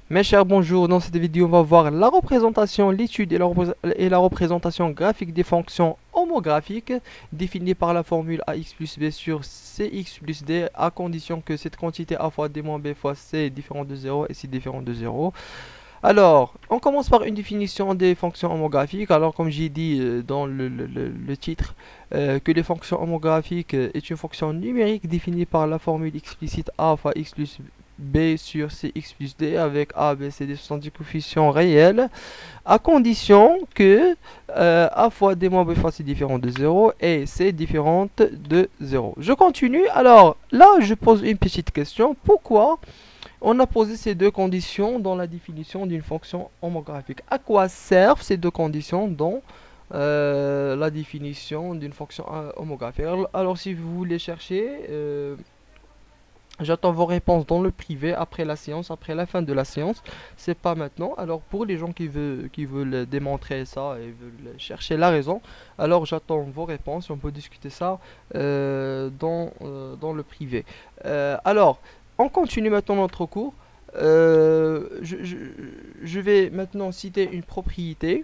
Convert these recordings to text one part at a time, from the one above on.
Mes chers, bonjour. Dans cette vidéo, on va voir la représentation, l'étude et la représentation graphique des fonctions homographiques définies par la formule ax plus b sur cx plus d à condition que cette quantité a fois d moins b fois c est différent de 0 et c différent de 0. Alors, on commence par une définition des fonctions homographiques. Alors, comme j'ai dit dans le titre, que les fonctions homographiques est une fonction numérique définie par la formule explicite a fois x plus b sur cx plus d avec a, b, c, d sont des coefficients réels à condition que a fois d moins b fois c différent de 0 et c différente de 0. Je continue. Alors, là, je pose une petite question. Pourquoi on a posé ces deux conditions dans la définition d'une fonction homographique? À quoi servent ces deux conditions dans la définition d'une fonction homographique? Alors, si vous voulez chercher, j'attends vos réponses dans le privé après la séance, après la fin de la séance. C'est pas maintenant. Alors, pour les gens qui veulent démontrer ça et veulent chercher la raison, alors j'attends vos réponses. On peut discuter ça dans le privé. Alors, on continue maintenant notre cours. Je vais maintenant citer une propriété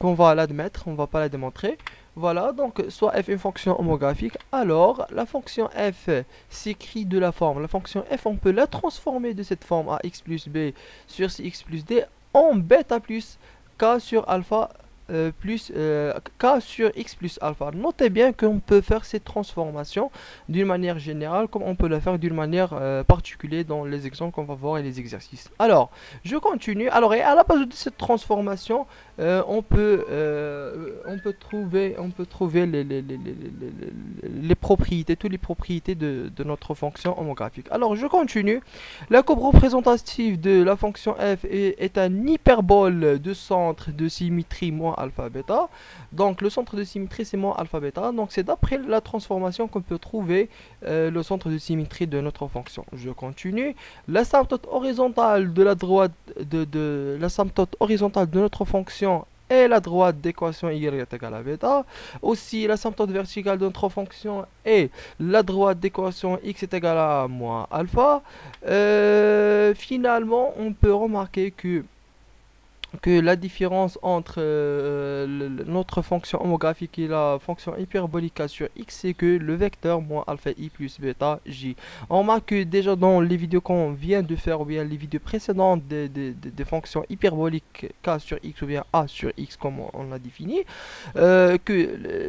qu'on va l'admettre, on ne va pas la démontrer. Voilà, donc soit f est une fonction homographique, alors la fonction f s'écrit de la forme. La fonction f, on peut la transformer de cette forme à x plus b sur cx plus d en bêta plus k sur alpha plus k sur x plus alpha. Notez bien qu'on peut faire cette transformation d'une manière générale comme on peut la faire d'une manière particulière dans les exemples qu'on va voir et les exercices. Alors, je continue. Alors, et à la base de cette transformation, on peut trouver les propriétés, toutes les propriétés de notre fonction homographique. Alors, je continue. La courbe représentative de la fonction f est un hyperbole de centre de symétrie moins alpha bêta. Donc, le centre de symétrie, c'est moins alpha bêta. Donc, c'est d'après la transformation qu'on peut trouver le centre de symétrie de notre fonction. Je continue. L'asymptote horizontale de la droite l'asymptote horizontale de notre fonction et la droite d'équation y est égale à bêta. Aussi, l'asymptote verticale de notre fonction et la droite d'équation x est égale à moins alpha. Finalement, on peut remarquer que la différence entre notre fonction homographique et la fonction hyperbolique k sur x, c'est que le vecteur moins alpha i plus bêta j. On remarque que déjà dans les vidéos qu'on vient de faire, ou bien les vidéos précédentes des fonctions hyperboliques k sur x ou bien a sur x comme on l'a défini, que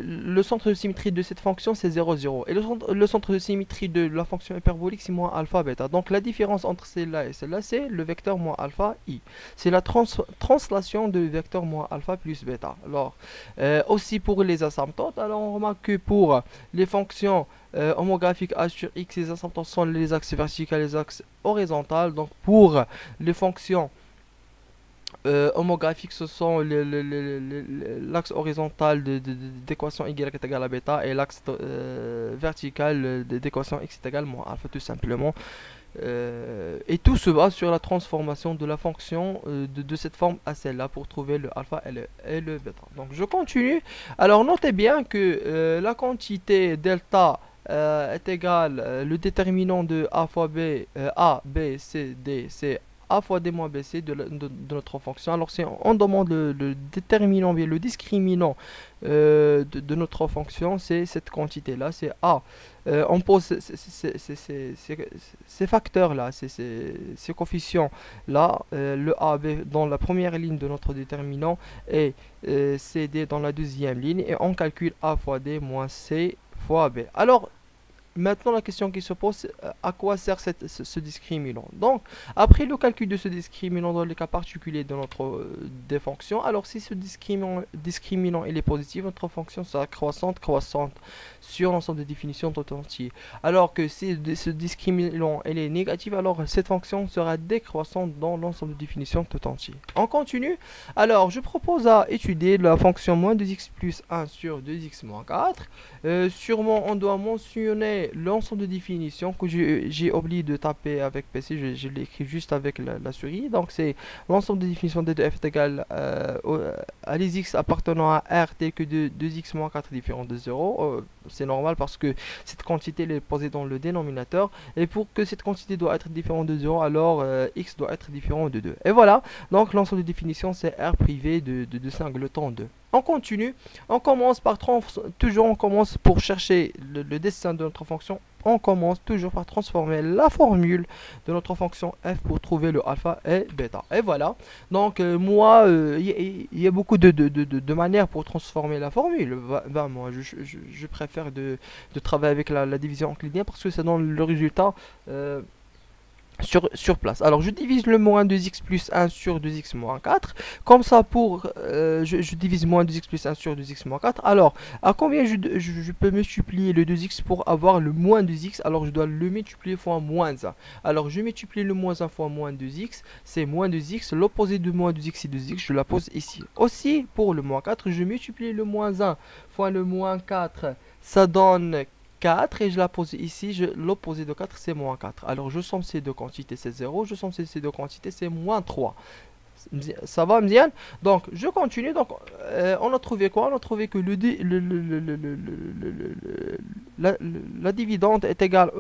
le centre de symétrie de cette fonction c'est 0, 0. Et le centre de symétrie de la fonction hyperbolique c'est moins alpha bêta. Donc la différence entre celle-là et celle-là c'est le vecteur moins alpha i. C'est la translation de vecteur moins alpha plus bêta. Alors, aussi pour les asymptotes, alors on remarque que pour les fonctions homographiques a sur x, les asymptotes sont les axes verticaux et les axes horizontaux. Donc, pour les fonctions homographiques, ce sont l'axe horizontal d'équation y est égale à bêta et l'axe vertical d'équation x est égale à moins alpha, tout simplement. Et tout se base sur la transformation de la fonction de cette forme à celle-là pour trouver le alpha et le bêta. Donc je continue. Alors notez bien que la quantité delta est égale le déterminant de a fois b, a, b, c, d, c'est a fois d moins bc de notre fonction. Alors si on demande le déterminant, bien le discriminant de notre fonction, c'est cette quantité là, c'est a. On pose ces facteurs là, ces coefficients là, le a, b dans la première ligne de notre déterminant et c, d dans la deuxième ligne, et on calcule a fois d moins c fois b. Alors maintenant, la question qui se pose, c'est à quoi sert ce discriminant? Donc, après le calcul de ce discriminant dans les cas particuliers de notre des fonctions, alors si ce discriminant il est positif, notre fonction sera croissante sur l'ensemble des définitions tout entier. Alors que si ce discriminant il est négatif, alors cette fonction sera décroissante dans l'ensemble des définitions tout entier. On continue. Alors, je propose à étudier la fonction moins 2x plus 1 sur 2x moins 4. Sûrement, on doit mentionner transformer l'ensemble de définitions que j'ai oublié de taper avec PC, je l'ai écrit juste avec la souris. Donc c'est l'ensemble de définitions d de f est égal à les x appartenant à R tel que de 2x moins 4 différent de 0. C'est normal parce que cette quantité elle est posée dans le dénominateur. Et pour que cette quantité doit être différente de 0, alors x doit être différent de 2. Et voilà, donc l'ensemble de définitions c'est R privé de singleton 2. On continue, on commence par toujours on commence pour chercher le dessin de notre fonction, on commence toujours par transformer la formule de notre fonction f pour trouver le alpha et bêta. Et voilà, donc moi, il y a beaucoup de manières pour transformer la formule. Moi, je préfère de travailler avec la division euclidienne parce que ça donne le résultat sur place. Alors je divise le moins 2x plus 1 sur 2x moins 4. Comme ça pour je divise moins 2x plus 1 sur 2x moins 4. Alors à combien je peux multiplier le 2x pour avoir le moins 2x? Alors je dois le multiplier fois moins 1. Alors je multiplie le moins 1 fois moins 2x. C'est moins 2x. L'opposé de moins 2x c'est 2x. Je la pose ici. Aussi pour le moins 4, je multiplie le moins 1 fois le moins 4. Ça donne 4 et je la pose ici, l'opposé de 4 c'est moins 4. Alors je somme ces deux quantités c'est 0, je somme ces deux quantités c'est moins 3. Ça va Mzian? Donc je continue, donc on a trouvé quoi? On a trouvé que la dividende est égale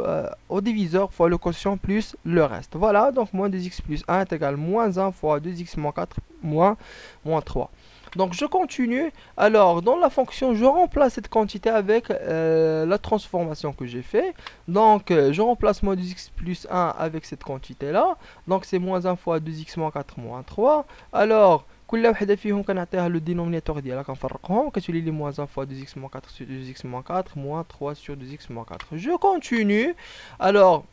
au diviseur fois le quotient plus le reste. Voilà, donc moins 2x plus 1 est égal à moins 1 fois 2x moins 4 moins 3. Donc je continue, alors dans la fonction je remplace cette quantité avec la transformation que j'ai fait. Donc je remplace moins 2x plus 1 avec cette quantité là. Donc c'est moins 1 fois 2x moins 4 moins 3. Alors كل وحدة فيهم كنعطيها le dénominateur ديالها كنفرقهم كتولي لي moins 1 fois 2x moins 4 sur 2x moins 4 moins 3 sur 2x moins 4. Je continue, alors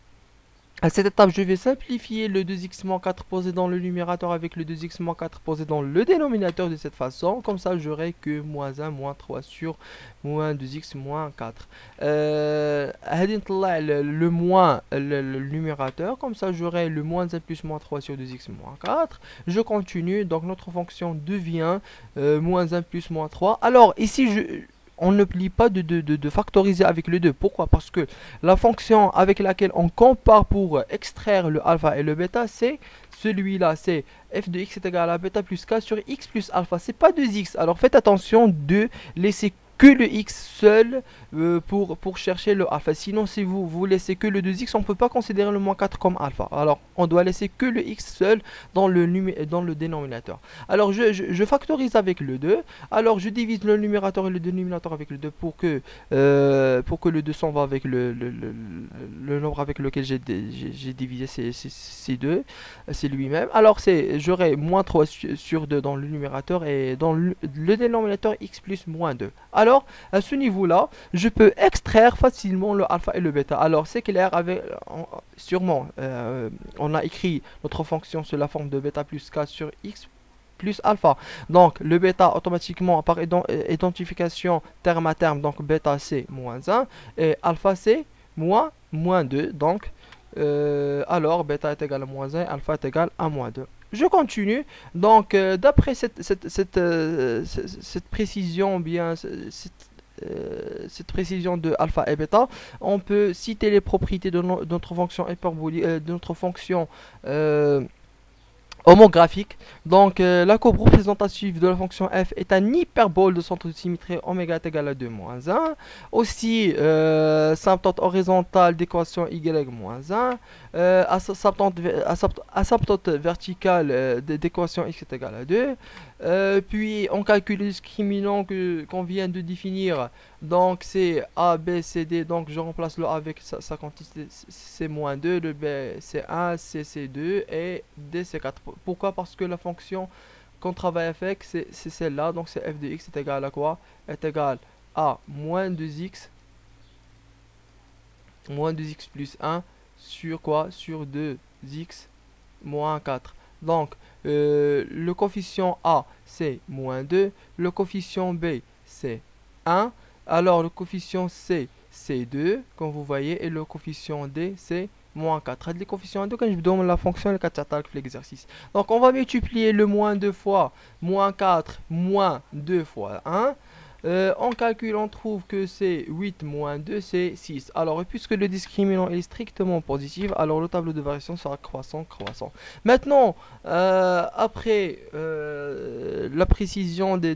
à cette étape, je vais simplifier le 2x-4 posé dans le numérateur avec le 2x-4 posé dans le dénominateur de cette façon. Comme ça, j'aurai que moins 1, moins 3 sur moins 2x-4. Le moins le numérateur. Comme ça, j'aurai le moins 1 plus moins 3 sur 2x-4. Je continue. Donc, notre fonction devient moins 1 plus moins 3. Alors, ici, on ne plie pas de factoriser avec le 2. Pourquoi? Parce que la fonction avec laquelle on compare pour extraire le alpha et le bêta, c'est celui-là. C'est f de x est égal à bêta plus k sur x plus alpha. C'est pas 2x. Alors faites attention de laisser que le x seul pour chercher le alpha. Sinon, si vous laissez que le 2x, on ne peut pas considérer le moins 4 comme alpha. Alors, on doit laisser que le x seul dans le dénominateur. Alors, je factorise avec le 2. Alors, je divise le numérateur et le dénominateur avec le 2 pour que le 2 s'en va avec le nombre avec lequel j'ai divisé ces deux. C'est lui-même. Alors, j'aurai moins 3 sur 2 dans le numérateur et dans le dénominateur x plus moins 2. Alors, à ce niveau-là, je peux extraire facilement le alpha et le bêta. Alors, c'est clair, sûrement, on a écrit notre fonction sur la forme de bêta plus k sur x plus alpha. Donc, le bêta, automatiquement, par identification terme à terme, donc bêta c'est moins 1 et alpha c'est moins 2. Donc, alors, bêta est égal à moins 1, alpha est égal à moins 2. Je continue, donc d'après cette précision, bien cette précision de alpha et bêta, on peut citer les propriétés de notre fonction hyperbolique, de notre fonction homographique. Donc la courbe représentative de la fonction f est un hyperbole de centre de symétrie oméga est égal à 2 moins 1. Aussi asymptote horizontale d'équation y moins 1. Asymptote verticale d'équation x est égal à 2. Puis on calcule le discriminant qu'on vient de définir. Donc c'est a, b, c, d. Donc je remplace le a avec sa quantité c moins 2. Le b c'est 1, c c'est 2 et d c'est 4. Pourquoi? Parce que la fonction qu'on travaille avec c'est celle-là. Donc c'est f de x est égal à quoi? Est égal à moins 2x plus 1 sur quoi? Sur 2x moins 4. Donc le coefficient a c'est moins 2, le coefficient b c'est 1, alors le coefficient c c'est 2 comme vous voyez et le coefficient d c'est moins 4. Les coefficients 2 quand je vous donne la fonction le 4 attaque l'exercice. Donc on va multiplier le moins 2 fois moins 4 moins 2 fois 1. On calcule, on trouve que c'est 8 moins 2, c'est 6. Alors, puisque le discriminant est strictement positif, alors le tableau de variation sera croissant, croissant. Maintenant, après la précision des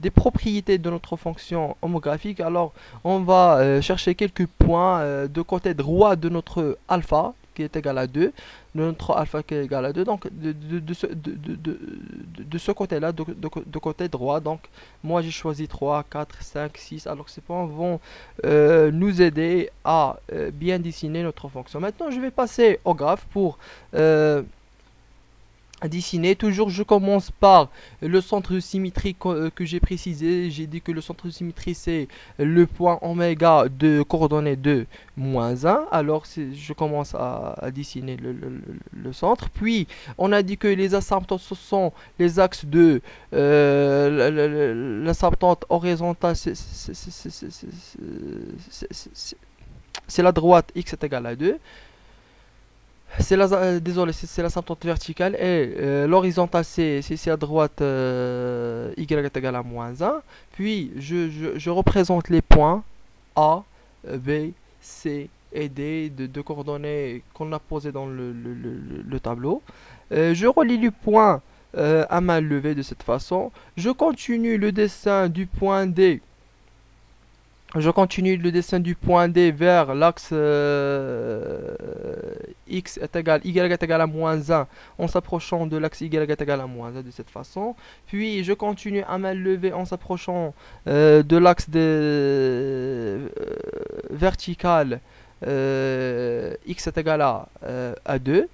propriétés de notre fonction homographique, alors on va chercher quelques points de côté droit de notre alpha qui est égal à 2, de notre alpha qui est égal à 2, donc de ce côté-là, de côté droit. Donc moi j'ai choisi 3, 4, 5, 6, alors ces points vont nous aider à bien dessiner notre fonction. Maintenant je vais passer au graphe pour dessiner. Toujours je commence par le centre de symétrie que j'ai précisé. J'ai dit que le centre de symétrie c'est le point oméga de coordonnées de moins 1. Alors je commence à dessiner le centre. Puis on a dit que les asymptotes ce sont les axes de l'asymptote horizontale, c'est la droite x est égal à 2. Désolé, c'est l'asymptote verticale et l'horizontale c'est à droite y est égal à moins 1. Puis je représente les points A, B, C et D de coordonnées qu'on a posées dans le tableau. Je relie le point à main levée de cette façon. Je continue le dessin du point D. Je continue le dessin du point D vers l'axe x est égal, y est égal à moins 1 en s'approchant de l'axe y est égal à moins 1 de cette façon. Puis je continue à main levée en s'approchant de l'axe vertical x est égal à 2.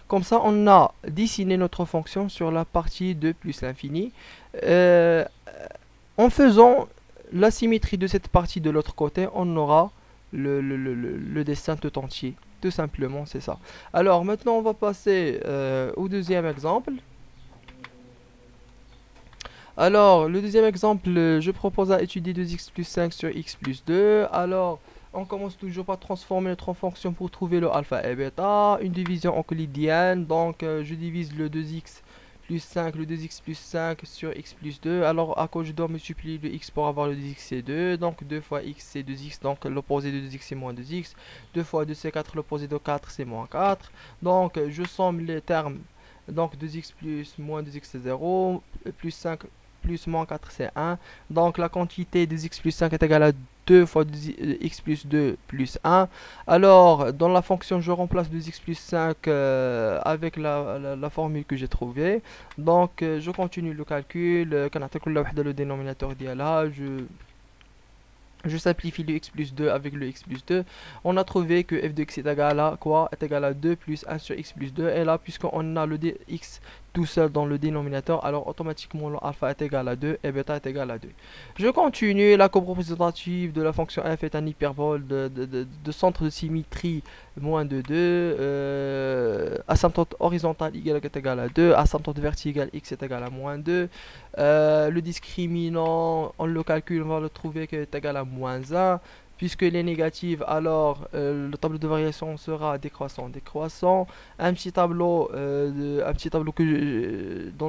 Comme ça, on a dessiné notre fonction sur la partie de plus l'infini. En faisant la symétrie de cette partie de l'autre côté, on aura le dessin tout entier. Tout simplement, c'est ça. Alors, maintenant, on va passer au deuxième exemple. Alors, le deuxième exemple, je propose à étudier 2x plus 5 sur x plus 2. Alors, on commence toujours par transformer notre fonction pour trouver le alpha et bêta. Une division euclidienne. Donc, je divise le 2x plus 5, le 2x plus 5 sur x plus 2. Alors, à quoi je dois multiplier le x pour avoir le 2x c'est 2. Donc, 2 fois x c'est 2x. Donc, l'opposé de 2x c'est moins 2x. 2 fois 2 c'est 4. L'opposé de 4 c'est moins 4. Donc, je somme les termes. Donc, 2x plus moins 2x c'est 0. Plus 5 plus moins 4 c'est 1. Donc la quantité de x plus 5 est égale à 2 fois x plus 2 plus 1. Alors dans la fonction je remplace 2x plus 5 avec la formule que j'ai trouvée. Donc je continue le calcul. Le dénominateur ديالها, je simplifie le x plus 2 avec le x plus 2. On a trouvé que f de x est égal à quoi? Est égal à 2 plus 1 sur x plus 2. Et là, puisqu'on a le x tout seul dans le dénominateur, alors automatiquement le alpha est égal à 2 et bêta est égal à 2. Je continue. La courbe représentative de la fonction f est un hyperbole de centre de symétrie moins de 2. Asymptote horizontale y est égal à 2. Asymptote verticale x est égal à moins 2. Le discriminant, on le calcule, on va le trouver qu'il est égal à moins 1. Puisqu'il est négatif, alors le tableau de variation sera décroissant, décroissant. Un petit tableau, dans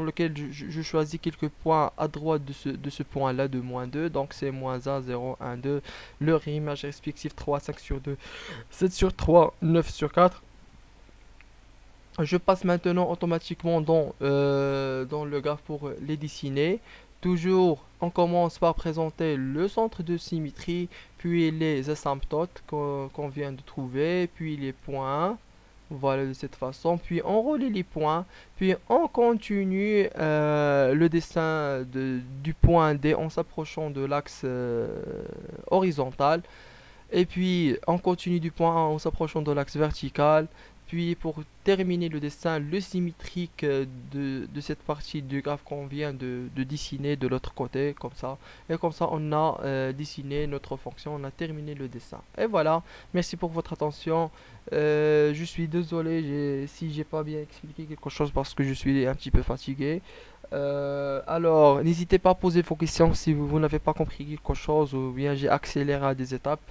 lequel je choisis quelques points à droite de ce point-là, de moins 2. Donc c'est moins 1, 0, 1, 2. Leur image respective 3, 5 sur 2, 7 sur 3, 9 sur 4. Je passe maintenant automatiquement dans le graphe pour les dessiner. Toujours, on commence par présenter le centre de symétrie, puis les asymptotes qu'on vient de trouver, puis les points. Voilà, de cette façon. Puis on relie les points, puis on continue le dessin du point D en s'approchant de l'axe horizontal. Et puis on continue du point A en s'approchant de l'axe vertical. Puis pour terminer le dessin, le symétrique de cette partie du graphe qu'on vient de dessiner de l'autre côté, comme ça. Et comme ça, on a dessiné notre fonction, on a terminé le dessin. Et voilà, merci pour votre attention. Je suis désolé si j'ai pas bien expliqué quelque chose parce que je suis un petit peu fatigué. Alors, n'hésitez pas à poser vos questions si vous n'avez pas compris quelque chose ou bien j'ai accéléré à des étapes.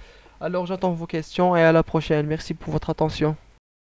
Alors, j'attends vos questions et à la prochaine. Merci pour votre attention.